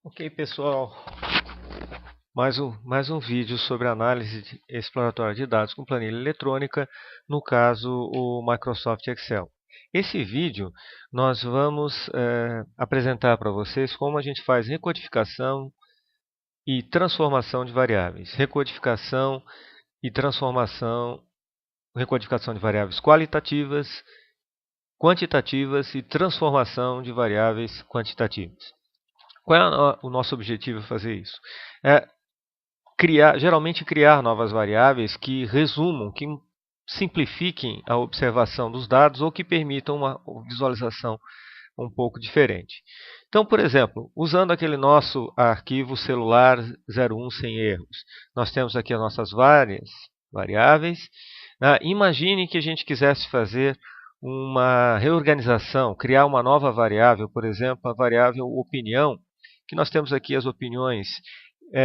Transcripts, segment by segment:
Ok, pessoal, mais um vídeo sobre análise exploratória de dados com planilha eletrônica, no caso o Microsoft Excel. Esse vídeo nós vamos apresentar para vocês como a gente faz recodificação e transformação de variáveis. Recodificação e transformação, recodificação de variáveis qualitativas, quantitativas e transformação de variáveis quantitativas. Qual é o nosso objetivo em fazer isso? Geralmente criar novas variáveis que resumam, que simplifiquem a observação dos dados ou que permitam uma visualização um pouco diferente. Então, por exemplo, usando aquele nosso arquivo celular 01 sem erros, nós temos aqui as nossas várias variáveis. Imagine que a gente quisesse fazer uma reorganização, criar uma nova variável, por exemplo, a variável opinião, que nós temos aqui as opiniões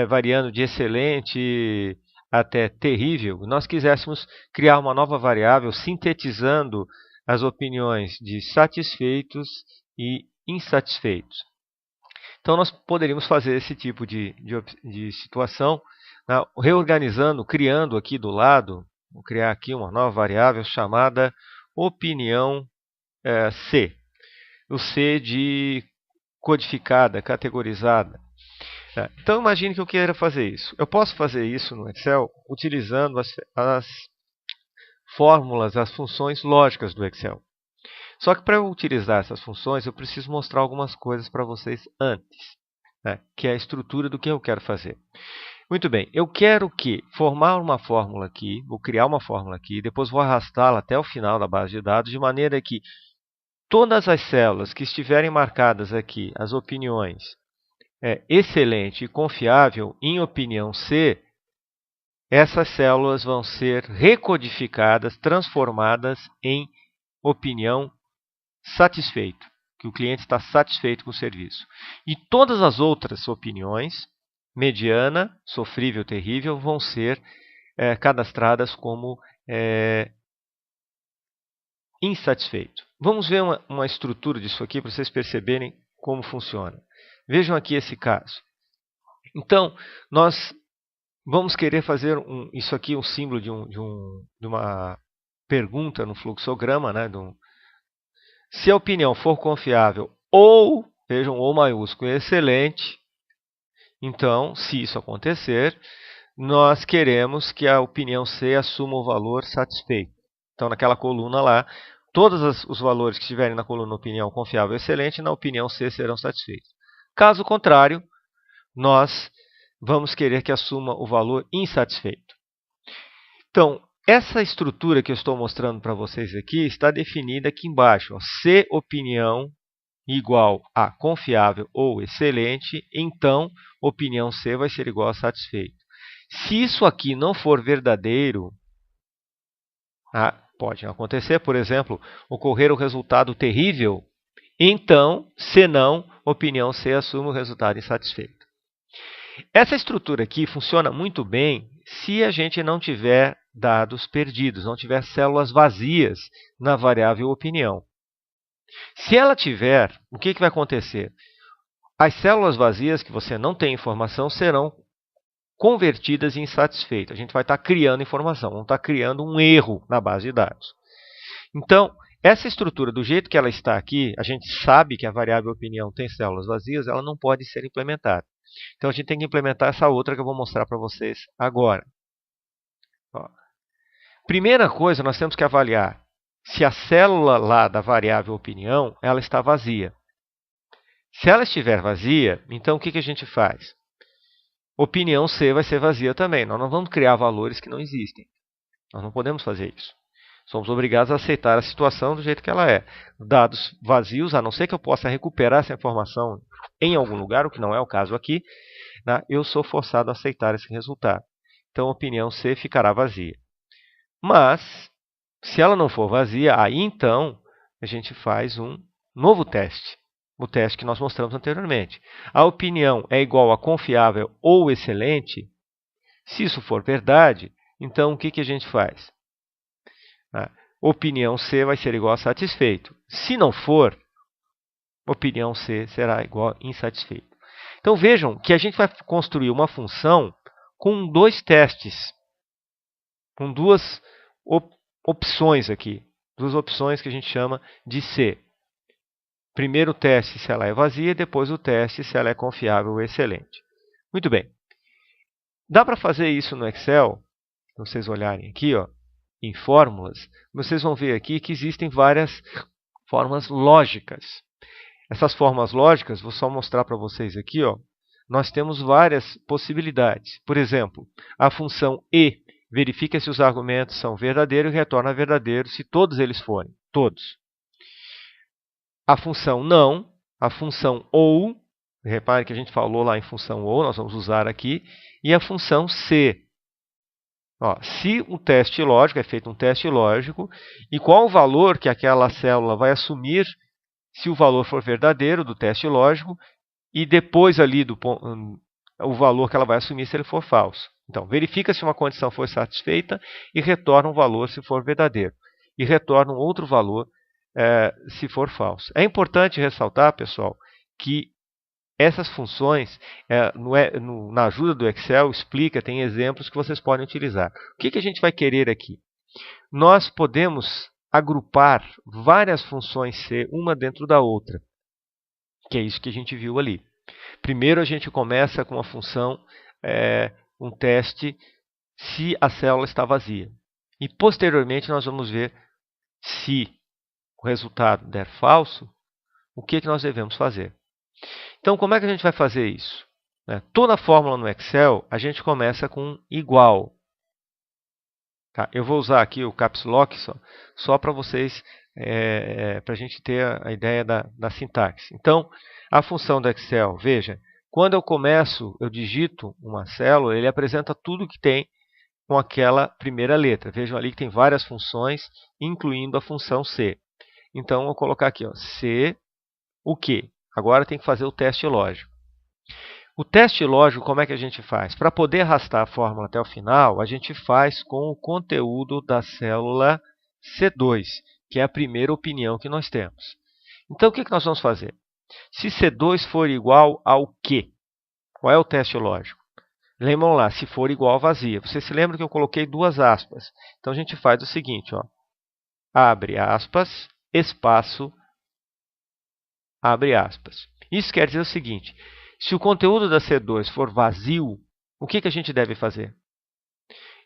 variando de excelente até terrível. Nós quiséssemos criar uma nova variável sintetizando as opiniões de satisfeitos e insatisfeitos. Então, nós poderíamos fazer esse tipo de situação, reorganizando, criando aqui do lado, vou criar aqui uma nova variável chamada opinião C. O C de codificada, categorizada. Então, imagine que eu queira fazer isso. Eu posso fazer isso no Excel utilizando as fórmulas, as funções lógicas do Excel. Só que para eu utilizar essas funções, eu preciso mostrar algumas coisas para vocês antes, que é a estrutura do que eu quero fazer. Muito bem, eu quero formar uma fórmula aqui, vou criar uma fórmula aqui, depois vou arrastá-la até o final da base de dados, de maneira que todas as células que estiverem marcadas aqui, as opiniões, excelente e confiável, em opinião C, essas células vão ser recodificadas, transformadas em opinião satisfeito, que o cliente está satisfeito com o serviço. E todas as outras opiniões, mediana, sofrível, terrível, vão ser cadastradas como insatisfeito. Vamos ver uma estrutura disso aqui para vocês perceberem como funciona. Vejam aqui esse caso. Então, nós vamos querer fazer isso aqui, um símbolo de uma pergunta no fluxograma, se a opinião for confiável ou, vejam, ou maiúsculo, excelente, então, se isso acontecer, nós queremos que a opinião C assuma o valor satisfeito. Então, naquela coluna lá, todos os valores que estiverem na coluna opinião confiável excelente, na opinião C serão satisfeitos. Caso contrário, nós vamos querer que assuma o valor insatisfeito. Então, essa estrutura que eu estou mostrando para vocês aqui está definida aqui embaixo. Se opinião igual a confiável ou excelente, então opinião C vai ser igual a satisfeito. Se isso aqui não for verdadeiro, pode acontecer, por exemplo, ocorrer o resultado terrível, então, se não, opinião C assume o resultado insatisfeito. Essa estrutura aqui funciona muito bem se a gente não tiver dados perdidos, não tiver células vazias na variável opinião. Se ela tiver, o que vai acontecer? As células vazias que você não tem informação serão convertidas em insatisfeito. A gente vai estar criando informação, vamos estar criando um erro na base de dados. Então, essa estrutura, do jeito que ela está aqui, a gente sabe que a variável opinião tem células vazias, ela não pode ser implementada. Então, a gente tem que implementar essa outra que eu vou mostrar para vocês agora. Primeira coisa, nós temos que avaliar se a célula lá da variável opinião ela está vazia. Se ela estiver vazia, então o que a gente faz? Opinião C vai ser vazia também. Nós não vamos criar valores que não existem. Nós não podemos fazer isso. Somos obrigados a aceitar a situação do jeito que ela é. Dados vazios, a não ser que eu possa recuperar essa informação em algum lugar, o que não é o caso aqui, eu sou forçado a aceitar esse resultado. Então, a opinião C ficará vazia. Mas, se ela não for vazia, aí então a gente faz um novo teste. O teste que nós mostramos anteriormente. A opinião é igual a confiável ou excelente. Se isso for verdade, então o que a gente faz? Opinião C vai ser igual a satisfeito. Se não for, opinião C será igual a insatisfeito. Então vejam que a gente vai construir uma função com dois testes, com duas opções aqui, duas opções que a gente chama de C. Primeiro o teste se ela é vazia, depois o teste se ela é confiável ou excelente. Muito bem. Dá para fazer isso no Excel, se vocês olharem aqui, ó, em fórmulas, vocês vão ver aqui que existem várias formas lógicas. Essas formas lógicas, vou só mostrar para vocês aqui, ó, nós temos várias possibilidades. Por exemplo, a função E verifica se os argumentos são verdadeiros e retorna verdadeiro se todos eles forem. Todos. A função não, a função ou, repare que a gente falou lá em função ou, nós vamos usar aqui, e a função se. Ó, se um teste lógico, é feito um teste lógico, e qual o valor que aquela célula vai assumir se o valor for verdadeiro do teste lógico, e depois ali o valor que ela vai assumir se ele for falso. Então, verifica se uma condição for satisfeita e retorna um valor se for verdadeiro. E retorna um outro valor se for falso. É importante ressaltar, pessoal, que essas funções, na ajuda do Excel, explica, tem exemplos que vocês podem utilizar. O que a gente vai querer aqui? Nós podemos agrupar várias funções C, uma dentro da outra, que é isso que a gente viu ali. Primeiro a gente começa com a função, um teste, se a célula está vazia. E posteriormente nós vamos ver se o resultado der falso, o que nós devemos fazer. Então, como é que a gente vai fazer isso? Toda fórmula no Excel, a gente começa com igual. Tá? Eu vou usar aqui o Caps Lock só para vocês, para a gente ter a ideia da sintaxe. Então, a função do Excel, veja, quando eu digito uma célula, ele apresenta tudo que tem com aquela primeira letra. Vejam ali que tem várias funções, incluindo a função C. Então, eu vou colocar aqui, ó, C, o quê? Agora tem que fazer o teste lógico. O teste lógico, como é que a gente faz? Para poder arrastar a fórmula até o final, a gente faz com o conteúdo da célula C2, que é a primeira opinião que nós temos. Então, o que nós vamos fazer? Se C2 for igual ao quê? Qual é o teste lógico? Lembram lá, se for igual a vazia. Você se lembra que eu coloquei duas aspas. Então, a gente faz o seguinte, ó, abre aspas, espaço, abre aspas. Isso quer dizer o seguinte, se o conteúdo da C2 for vazio, o que a gente deve fazer?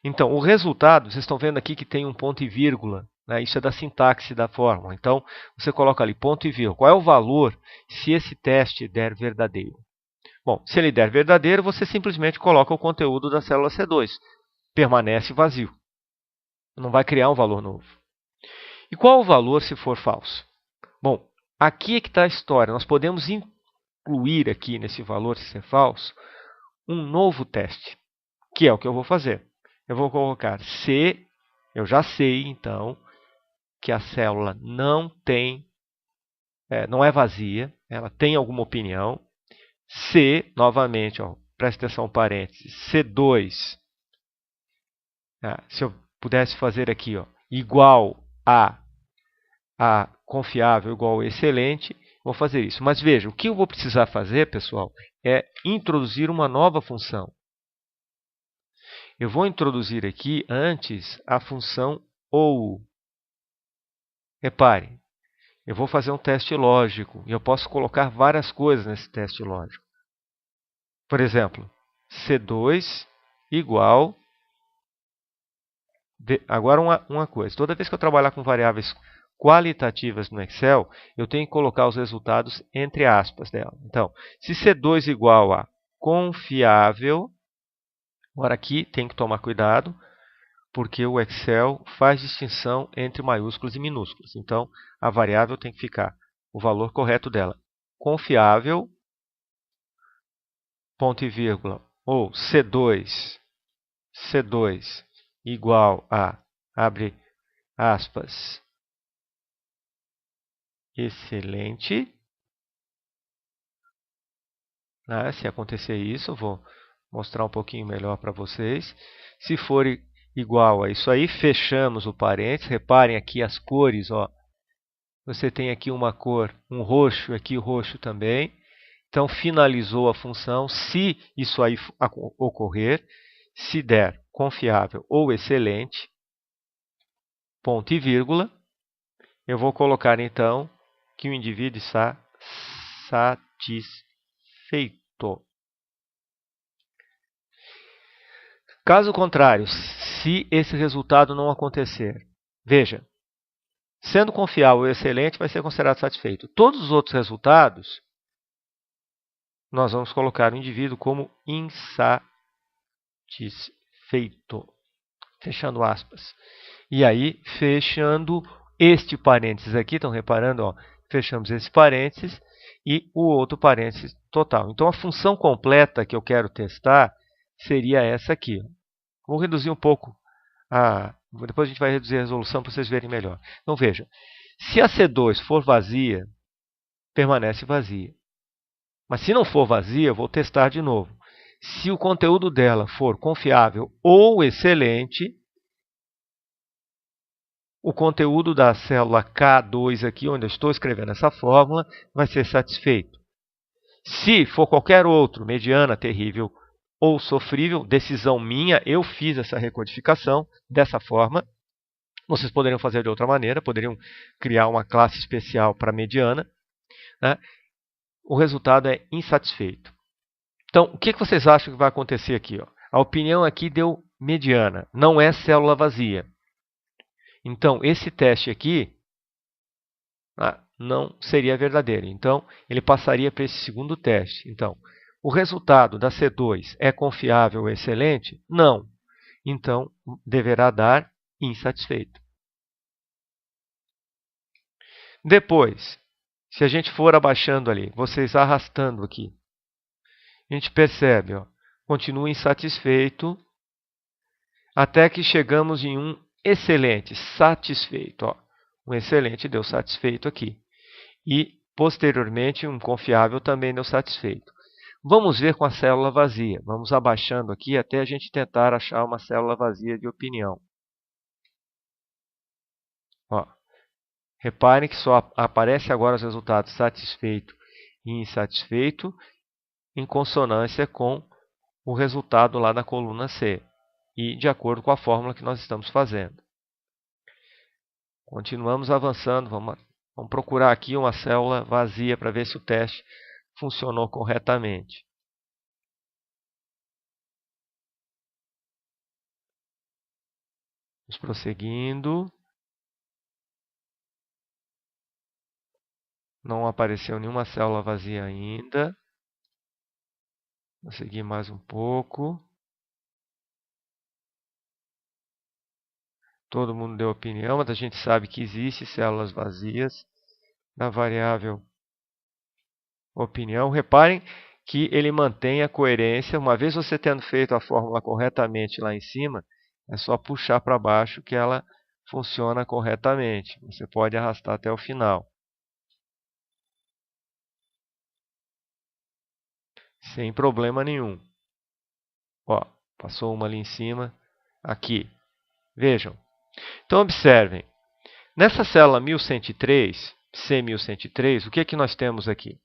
Então, o resultado, vocês estão vendo aqui que tem um ponto e vírgula, né? Isso é da sintaxe da fórmula. Então, você coloca ali ponto e vírgula. Qual é o valor se esse teste der verdadeiro? Bom, se ele der verdadeiro, você simplesmente coloca o conteúdo da célula C2. Permanece vazio. Não vai criar um valor novo. E qual o valor se for falso? Bom, aqui é que está a história. Nós podemos incluir aqui nesse valor, se é falso, um novo teste, que é o que eu vou fazer. Eu vou colocar se, eu já sei, então, que a célula não é vazia, ela tem alguma opinião. Se, novamente, ó, presta atenção, parênteses, C2, se eu pudesse fazer aqui, ó, igual a confiável, igual a excelente, vou fazer isso. Mas veja, o que eu vou precisar fazer, pessoal, é introduzir uma nova função. Eu vou introduzir aqui antes a função ou. Repare, eu vou fazer um teste lógico e eu posso colocar várias coisas nesse teste lógico. Por exemplo, C2 igual. Agora uma coisa, toda vez que eu trabalhar com variáveis qualitativas no Excel, eu tenho que colocar os resultados entre aspas dela. Então, se C2 igual a confiável, agora aqui tem que tomar cuidado, porque o Excel faz distinção entre maiúsculas e minúsculas. Então, a variável tem que ficar o valor correto dela. Confiável, ponto e vírgula, ou C2 igual a, abre aspas, excelente. Se acontecer isso, eu vou mostrar um pouquinho melhor para vocês. Se for igual a isso aí, fechamos o parênteses. Reparem aqui as cores. Ó. Você tem aqui uma cor, um roxo, aqui o roxo também. Então, finalizou a função. Se isso aí ocorrer, se der confiável ou excelente, ponto e vírgula, eu vou colocar então que o indivíduo está satisfeito. Caso contrário, se esse resultado não acontecer, veja, sendo confiável ou excelente, vai ser considerado satisfeito. Todos os outros resultados, nós vamos colocar o indivíduo como insatisfeito. Fechando aspas. E aí, fechando este parênteses aqui, estão reparando? Ó, fechamos esse parênteses e o outro parênteses total. Então, a função completa que eu quero testar seria essa aqui. Vou reduzir um pouco. Depois a gente vai reduzir a resolução para vocês verem melhor. Então, veja. Se a C2 for vazia, permanece vazia. Mas se não for vazia, eu vou testar de novo. Se o conteúdo dela for confiável ou excelente, o conteúdo da célula K2 aqui, onde eu estou escrevendo essa fórmula, vai ser satisfeito. Se for qualquer outro, mediana, terrível ou sofrível, decisão minha, eu fiz essa recodificação dessa forma. Vocês poderiam fazer de outra maneira, poderiam criar uma classe especial para mediana, né? O resultado é insatisfeito. Então, o que vocês acham que vai acontecer aqui? Ó? A opinião aqui deu mediana, não é célula vazia. Então, esse teste aqui não seria verdadeiro. Então, ele passaria para esse segundo teste. Então, o resultado da C2 é confiável ou excelente? Não. Então, deverá dar insatisfeito. Depois, se a gente for abaixando ali, vocês arrastando aqui, a gente percebe, ó, continua insatisfeito, até que chegamos em um excelente, satisfeito. Ó. Um excelente deu satisfeito aqui. E, posteriormente, um confiável também deu satisfeito. Vamos ver com a célula vazia. Vamos abaixando aqui até a gente tentar achar uma célula vazia de opinião. Ó. Reparem que só aparece agora os resultados satisfeito e insatisfeito em consonância com o resultado lá na coluna C e de acordo com a fórmula que nós estamos fazendo. Continuamos avançando, vamos procurar aqui uma célula vazia para ver se o teste funcionou corretamente. Vamos prosseguindo. Não apareceu nenhuma célula vazia ainda. Vou seguir mais um pouco. Todo mundo deu opinião, mas a gente sabe que existem células vazias na variável opinião. Reparem que ele mantém a coerência. Uma vez você tendo feito a fórmula corretamente lá em cima, é só puxar para baixo que ela funciona corretamente. Você pode arrastar até o final. Sem problema nenhum. Ó, passou uma ali em cima, aqui. Vejam. Então, observem. Nessa célula 1103, C1103, o que é que nós temos aqui?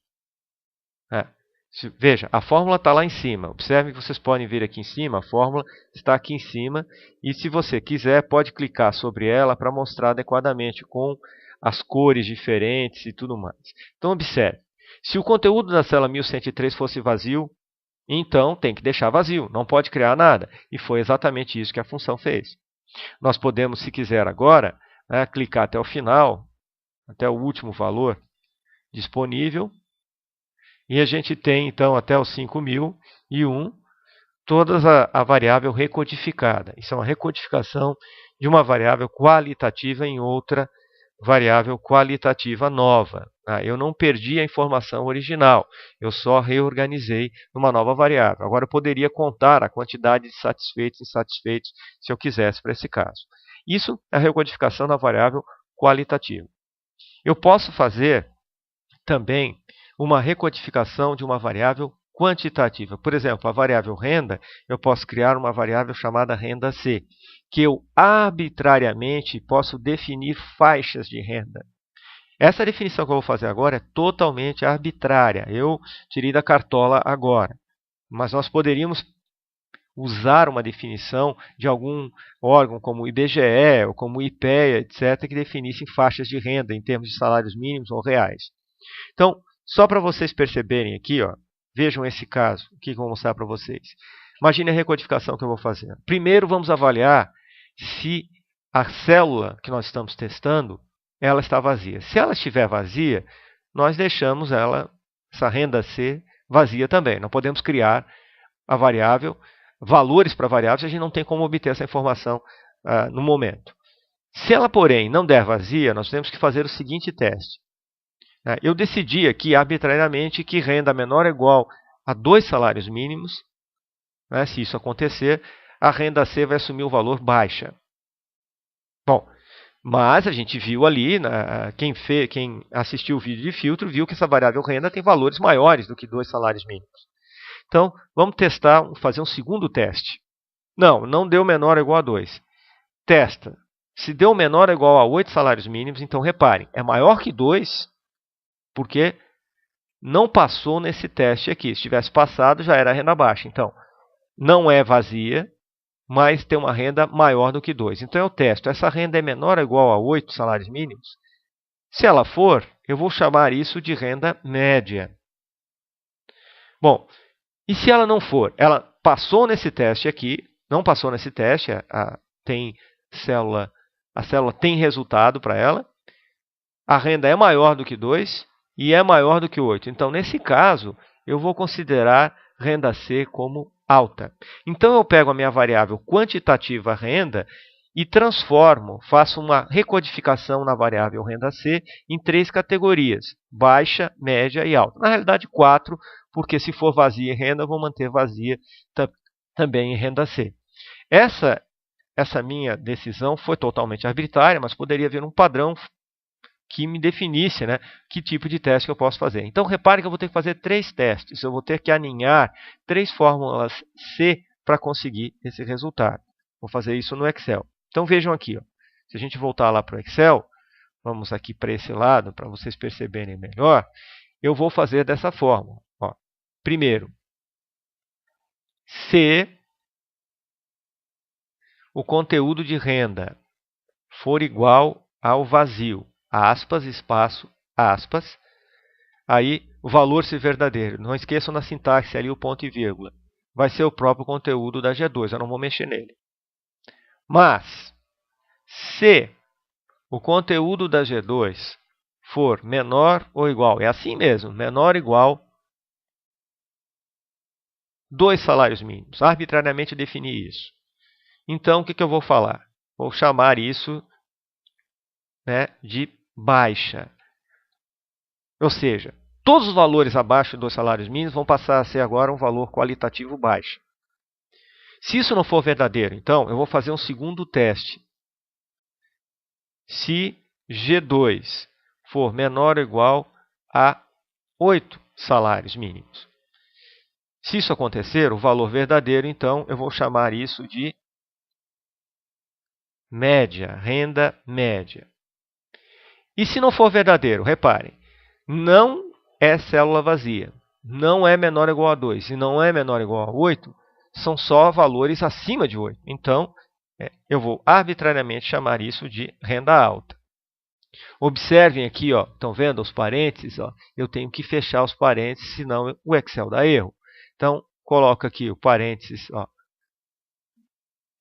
Veja, a fórmula está lá em cima. Observem que vocês podem ver aqui em cima, a fórmula está aqui em cima. E se você quiser, pode clicar sobre ela para mostrar adequadamente com as cores diferentes e tudo mais. Então, observe. Se o conteúdo da célula 1103 fosse vazio, então tem que deixar vazio, não pode criar nada. E foi exatamente isso que a função fez. Nós podemos, se quiser agora, clicar até o final, até o último valor disponível. E a gente tem, então, até os 5001, toda a variável recodificada. Isso é uma recodificação de uma variável qualitativa em outra variável qualitativa nova. Eu não perdi a informação original, eu só reorganizei numa nova variável. Agora, eu poderia contar a quantidade de satisfeitos e insatisfeitos se eu quisesse para esse caso. Isso é a recodificação da variável qualitativa. Eu posso fazer também uma recodificação de uma variável quantitativa. Por exemplo, a variável renda, eu posso criar uma variável chamada renda C, que eu arbitrariamente posso definir faixas de renda. Essa definição que eu vou fazer agora é totalmente arbitrária. Eu tirei da cartola agora. Mas nós poderíamos usar uma definição de algum órgão como o IBGE ou como o IPEA, etc., que definissem faixas de renda em termos de salários mínimos ou reais. Então, só para vocês perceberem aqui, ó, vejam esse caso, o que eu vou mostrar para vocês. Imagine a recodificação que eu vou fazer. Primeiro, vamos avaliar se a célula que nós estamos testando ela está vazia. Se ela estiver vazia, nós deixamos essa renda C vazia também. Não podemos criar a variável, valores para variáveis, a gente não tem como obter essa informação no momento. Se ela, porém, não der vazia, nós temos que fazer o seguinte teste. Eu decidi aqui arbitrariamente que renda menor ou igual a 2 salários mínimos. Se isso acontecer, a renda C vai assumir o valor baixa. Bom, mas a gente viu ali, quem assistiu o vídeo de filtro, viu que essa variável renda tem valores maiores do que 2 salários mínimos. Então, vamos testar, fazer um segundo teste. Não deu menor ou igual a 2. Testa. Se deu menor ou igual a 8 salários mínimos, então reparem, é maior que 2, porque não passou nesse teste aqui. Se tivesse passado, já era renda baixa. Então, não é vazia, mas tem uma renda maior do que 2. Então, eu testo. Essa renda é menor ou igual a 8 salários mínimos? Se ela for, eu vou chamar isso de renda média. Bom, e se ela não for? Ela passou nesse teste aqui, não passou nesse teste, a célula tem resultado para ela, a renda é maior do que 2 e é maior do que 8. Então, nesse caso, eu vou considerar renda C como alta. Então, eu pego a minha variável quantitativa renda e transformo, faço uma recodificação na variável renda C em 3 categorias, baixa, média e alta. Na realidade, 4, porque se for vazia em renda, eu vou manter vazia também em renda C. Essa minha decisão foi totalmente arbitrária, mas poderia haver um padrão que me definisse que tipo de teste que eu posso fazer. Então, repare que eu vou ter que fazer 3 testes. Eu vou ter que aninhar 3 fórmulas C para conseguir esse resultado. Vou fazer isso no Excel. Então, vejam aqui. Ó. Se a gente voltar lá para o Excel, vamos aqui para esse lado, para vocês perceberem melhor, eu vou fazer dessa forma. Ó. Primeiro, se o conteúdo de renda for igual ao vazio, aspas, espaço, aspas, aí o valor se verdadeiro. Não esqueçam na sintaxe ali o ponto e vírgula. Vai ser o próprio conteúdo da G2, eu não vou mexer nele. Mas, se o conteúdo da G2 for menor ou igual, é assim mesmo, menor ou igual 2 salários mínimos. Arbitrariamente eu defini isso. Então, o que eu vou falar? Vou chamar isso de baixa. Ou seja, todos os valores abaixo de 2 salários mínimos vão passar a ser agora um valor qualitativo baixo. Se isso não for verdadeiro, então, eu vou fazer um segundo teste. Se G2 for menor ou igual a 8 salários mínimos. Se isso acontecer, o valor verdadeiro, então, eu vou chamar isso de média, renda média. E se não for verdadeiro, reparem, não é célula vazia, não é menor ou igual a 2 e não é menor ou igual a 8, são só valores acima de 8. Então, eu vou arbitrariamente chamar isso de renda alta. Observem aqui, ó, estão vendo os parênteses? Ó, eu tenho que fechar os parênteses, senão o Excel dá erro. Então, coloca aqui o parênteses, ó,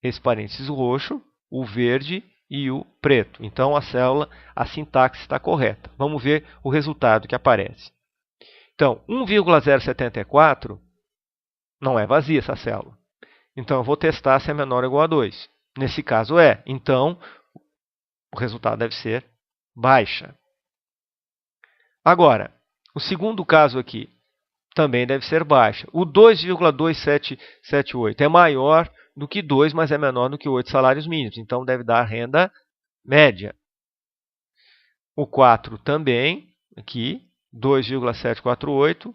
esse parênteses roxo, o verde e o preto. Então, a sintaxe está correta. Vamos ver o resultado que aparece. Então, 1,074 não é vazia essa célula. Então, eu vou testar se é menor ou igual a 2. Nesse caso, é. Então, o resultado deve ser baixa. Agora, o segundo caso aqui também deve ser baixa. O 2,2778 é maior do que 2, mas é menor do que 8 salários mínimos. Então, deve dar renda média. O 4 também, aqui, 2,748.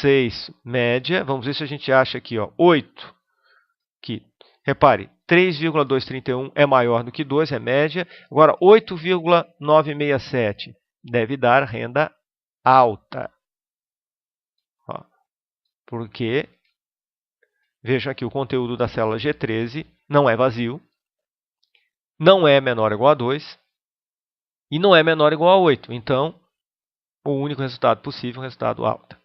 6 média. Vamos ver se a gente acha aqui, 8. Aqui. Repare, 3,231 é maior do que 2, é média. Agora, 8,967 deve dar renda alta. Ó, porque, veja aqui, o conteúdo da célula G13 não é vazio, não é menor ou igual a 2 e não é menor ou igual a 8. Então, o único resultado possível é o resultado alta.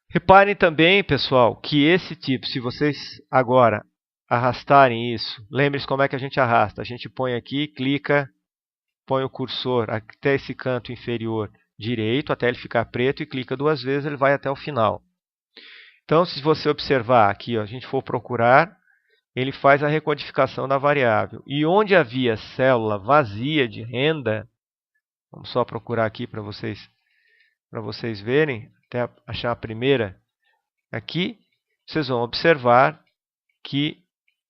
Reparem também, pessoal, que esse tipo, se vocês agora arrastarem isso, lembre-se como é que a gente arrasta. A gente põe aqui, clica, põe o cursor até esse canto inferior direito, até ele ficar preto, e clica 2 vezes, ele vai até o final. Então, se você observar aqui, ó, a gente for procurar, ele faz a recodificação da variável. E onde havia célula vazia de renda, vamos só procurar aqui para vocês verem, até achar a primeira aqui, vocês vão observar que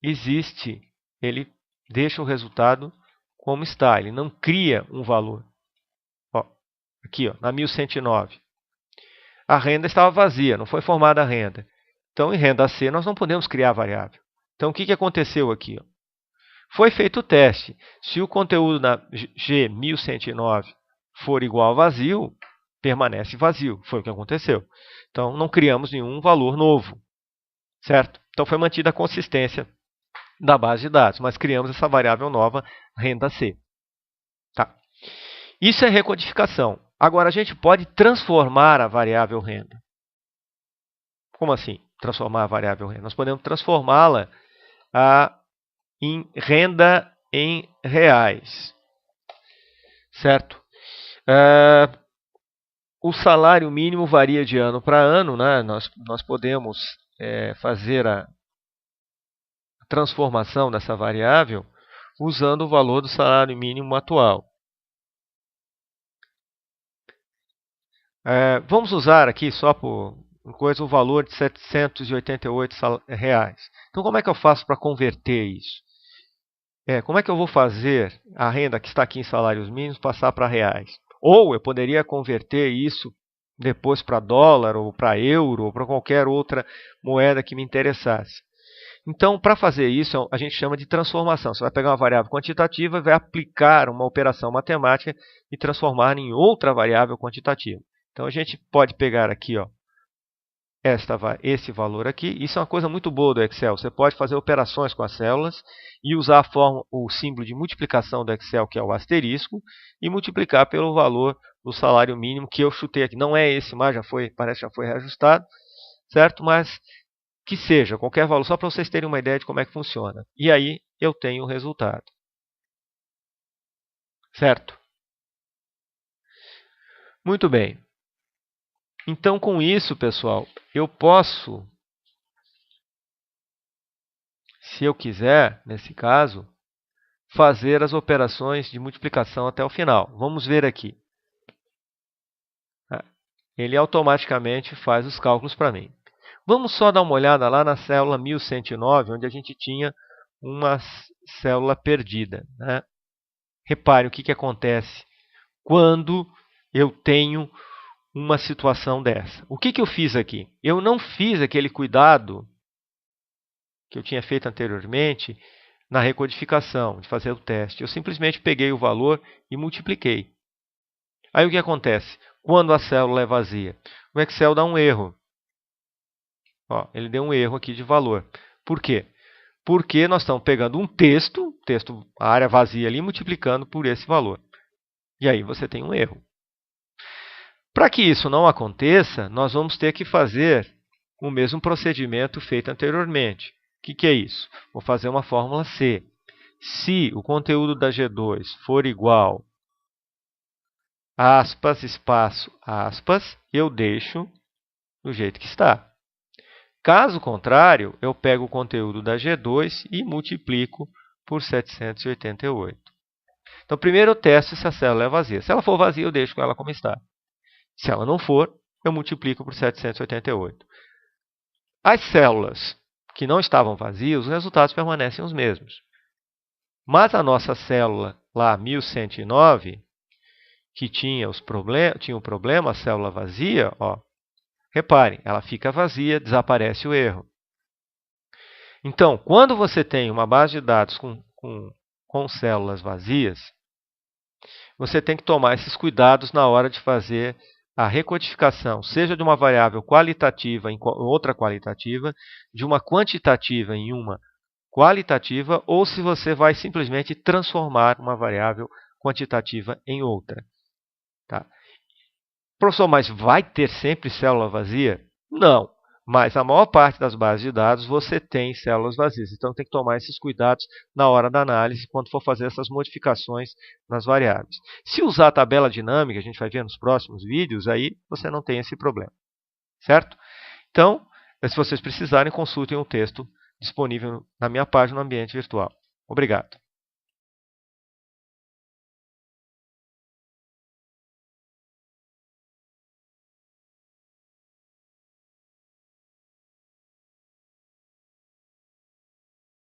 existe, ele deixa o resultado como está, ele não cria um valor. Ó, aqui, ó, na 1109, a renda estava vazia, não foi formada a renda. Então, em renda C, nós não podemos criar a variável. Então, o que aconteceu aqui? Ó? Foi feito o teste. Se o conteúdo na G1109 for igual a vazio, permanece vazio. Foi o que aconteceu. Então, não criamos nenhum valor novo. Certo? Então, foi mantida a consistência da base de dados, mas criamos essa variável nova, renda C. Tá. Isso é recodificação. Agora, a gente pode transformar a variável renda. Como assim, transformar a variável renda? Nós podemos transformá-la em renda em reais. Certo? O salário mínimo varia de ano para ano, né? Nós podemos fazer a transformação dessa variável usando o valor do salário mínimo atual. Vamos usar aqui, só por coisa, o valor de R$ 788. Então, como é que eu faço para converter isso? Como é que eu vou fazer a renda que está aqui em salários mínimos passar para reais? Ou eu poderia converter isso depois para dólar, ou para euro, ou para qualquer outra moeda que me interessasse. Então, para fazer isso, a gente chama de transformação. Você vai pegar uma variável quantitativa e vai aplicar uma operação matemática e transformar em outra variável quantitativa. Então, a gente pode pegar aqui, ó, esse valor aqui. Isso é uma coisa muito boa do Excel. Você pode fazer operações com as células e usar o símbolo de multiplicação do Excel, que é o asterisco, e multiplicar pelo valor do salário mínimo que eu chutei aqui. Não é esse, mas parece que já foi reajustado, certo? Mas que seja qualquer valor, só para vocês terem uma ideia de como é que funciona. E aí eu tenho o resultado. Certo? Muito bem. Então, com isso, pessoal, eu posso, se eu quiser, nesse caso, fazer as operações de multiplicação até o final. Vamos ver aqui. Ele automaticamente faz os cálculos para mim. Vamos só dar uma olhada lá na célula 1109, onde a gente tinha uma célula perdida, né? Repare o que acontece quando eu tenho uma situação dessa. O que eu fiz aqui? Eu não fiz aquele cuidado que eu tinha feito anteriormente na recodificação, de fazer o teste. Eu simplesmente peguei o valor e multipliquei. Aí o que acontece? Quando a célula é vazia, o Excel dá um erro. Ó, ele deu um erro aqui de valor. Por quê? Porque nós estamos pegando um texto, a área vazia ali, multiplicando por esse valor. E aí você tem um erro. Para que isso não aconteça, nós vamos ter que fazer o mesmo procedimento feito anteriormente. O que é isso? Vou fazer uma fórmula C. Se o conteúdo da G2 for igual aspas, espaço, aspas, eu deixo do jeito que está. Caso contrário, eu pego o conteúdo da G2 e multiplico por 788. Então, primeiro eu testo se a célula é vazia. Se ela for vazia, eu deixo ela como está. Se ela não for, eu multiplico por 788. As células que não estavam vazias, os resultados permanecem os mesmos. Mas a nossa célula lá, 1109, que tinha um problema, a célula vazia, ó, reparem, ela fica vazia, desaparece o erro. Então, quando você tem uma base de dados com células vazias, você tem que tomar esses cuidados na hora de fazer a recodificação, seja de uma variável qualitativa em outra qualitativa, de uma quantitativa em uma qualitativa, ou se você vai simplesmente transformar uma variável quantitativa em outra. Tá? Professor, mas vai ter sempre célula vazia? Não, mas a maior parte das bases de dados você tem células vazias. Então tem que tomar esses cuidados na hora da análise, quando for fazer essas modificações nas variáveis. Se usar a tabela dinâmica, a gente vai ver nos próximos vídeos, aí você não tem esse problema. Certo? Então, se vocês precisarem, consultem o texto disponível na minha página no ambiente virtual. Obrigado.